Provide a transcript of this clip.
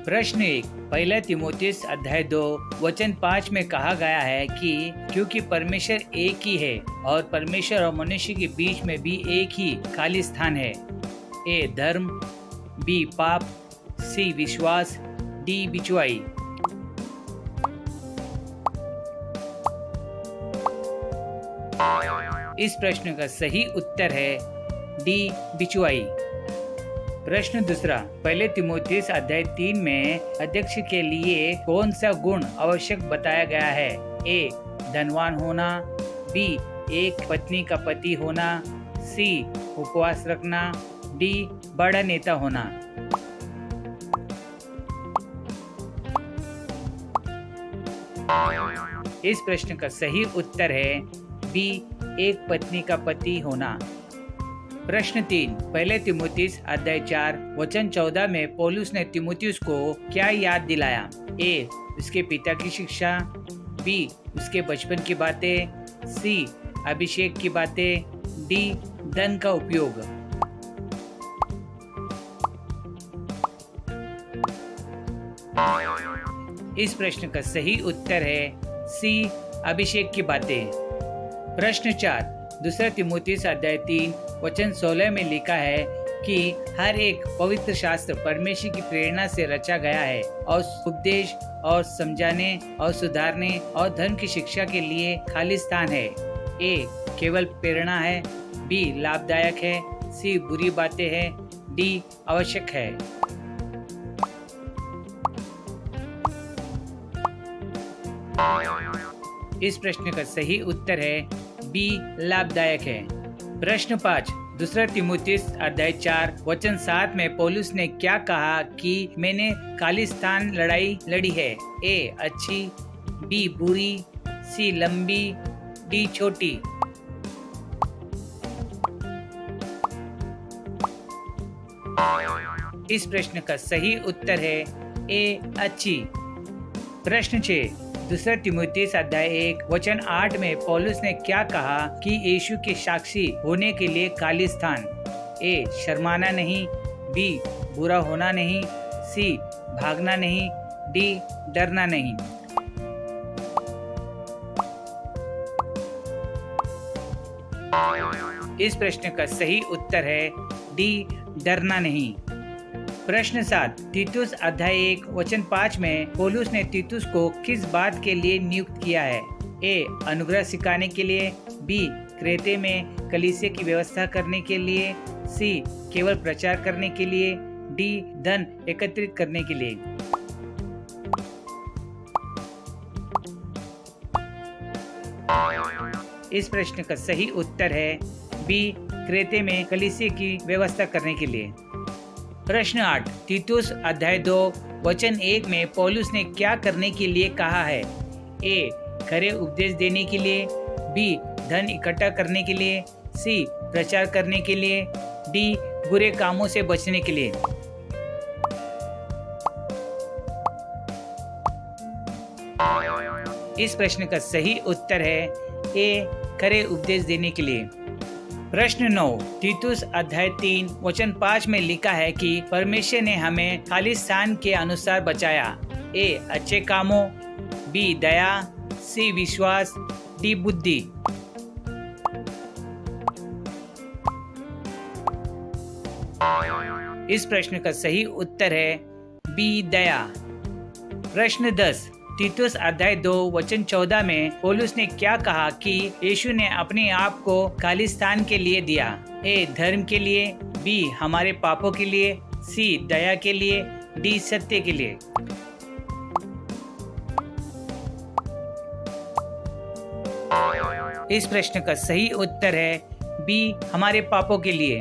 प्रश्न 1। पहला तीमुथियुस अध्याय 2 वचन 5 में कहा गया है कि क्योंकि परमेश्वर एक ही है और परमेश्वर और मनुष्य के बीच में भी एक ही खाली स्थान है। ए धर्म, बी पाप, सी विश्वास, डी बिचवाई। इस प्रश्न का सही उत्तर है डी बिचवाई। प्रश्न दूसरा। पहले तीमुथियुस अध्याय 3 में अध्यक्ष के लिए कौन सा गुण आवश्यक बताया गया है? ए धनवान होना, बी एक पत्नी का पति होना, सी उपवास रखना, डी बड़ा नेता होना। इस प्रश्न का सही उत्तर है बी एक पत्नी का पति होना। प्रश्न 3। पहले तीमुथियुस अध्याय 4 वचन 14 में पौलुस ने तीमुथियुस को क्या याद दिलाया? ए उसके पिता की शिक्षा, बी उसके बचपन की बातें, सी अभिषेक की बातें, डी धन का उपयोग। इस प्रश्न का सही उत्तर है सी अभिषेक की बातें। प्रश्न 4। दूसरा तीमुथियुस अध्याय 3 वचन 16 में लिखा है कि हर एक पवित्र शास्त्र परमेश्वर की प्रेरणा से रचा गया है और उपदेश और समझाने और सुधारने और धर्म की शिक्षा के लिए खाली स्थान है। ए केवल प्रेरणा है, बी लाभदायक है, सी बुरी बातें हैं, डी आवश्यक है। इस प्रश्न का सही उत्तर है बी लाभदायक है। प्रश्न 5। दूसरा तीमुथियुस अध्याय 4 वचन 7 में पौलुस ने क्या कहा कि मैंने खालिस्तान लड़ाई लड़ी है? ए अच्छी, बी बुरी, सी लंबी, डी छोटी। इस प्रश्न का सही उत्तर है ए अच्छी। प्रश्न 6। दूसरा तीमुथियुस अध्याय 1 वचन 8 में पौलुस ने क्या कहा कि यीशु के साक्षी होने के लिए खाली स्थान? ए शर्माना नहीं, बी बुरा होना नहीं, सी भागना नहीं, डी डरना नहीं। इस प्रश्न का सही उत्तर है डी डरना नहीं। प्रश्न 7। तीतुस अध्याय 1 वचन 5 में पौलुस ने तीतुस को किस बात के लिए नियुक्त किया है? ए अनुग्रह सिखाने के लिए, बी क्रेते में कलीसिया की व्यवस्था करने के लिए, सी केवल प्रचार करने के लिए, डी धन एकत्रित करने के लिए। इस प्रश्न का सही उत्तर है बी क्रेते में कलीसिया की व्यवस्था करने के लिए। प्रश्न 8। तीतुस अध्याय 2 वचन 1 में पौलुस ने क्या करने के लिए कहा है? ए खरे उपदेश देने के लिए, बी धन इकट्ठा करने के लिए, सी प्रचार करने के लिए, डी बुरे कामों से बचने के लिए। इस प्रश्न का सही उत्तर है ए खरे उपदेश देने के लिए। प्रश्न 9। तीतुस अध्याय 3 वचन 5 में लिखा है कि परमेश्वर ने हमें खाली स्थान के अनुसार बचाया। ए अच्छे कामों, बी दया, सी विश्वास, डी बुद्धि। इस प्रश्न का सही उत्तर है बी दया। प्रश्न 10। तीतुस अध्याय 2 वचन 14 में पौलुस ने क्या कहा कि यीशु ने अपने आप को खालिस्तान के लिए दिया? ए धर्म के लिए, बी हमारे पापों के लिए, सी दया के लिए, डी सत्य के लिए। इस प्रश्न का सही उत्तर है बी हमारे पापों के लिए।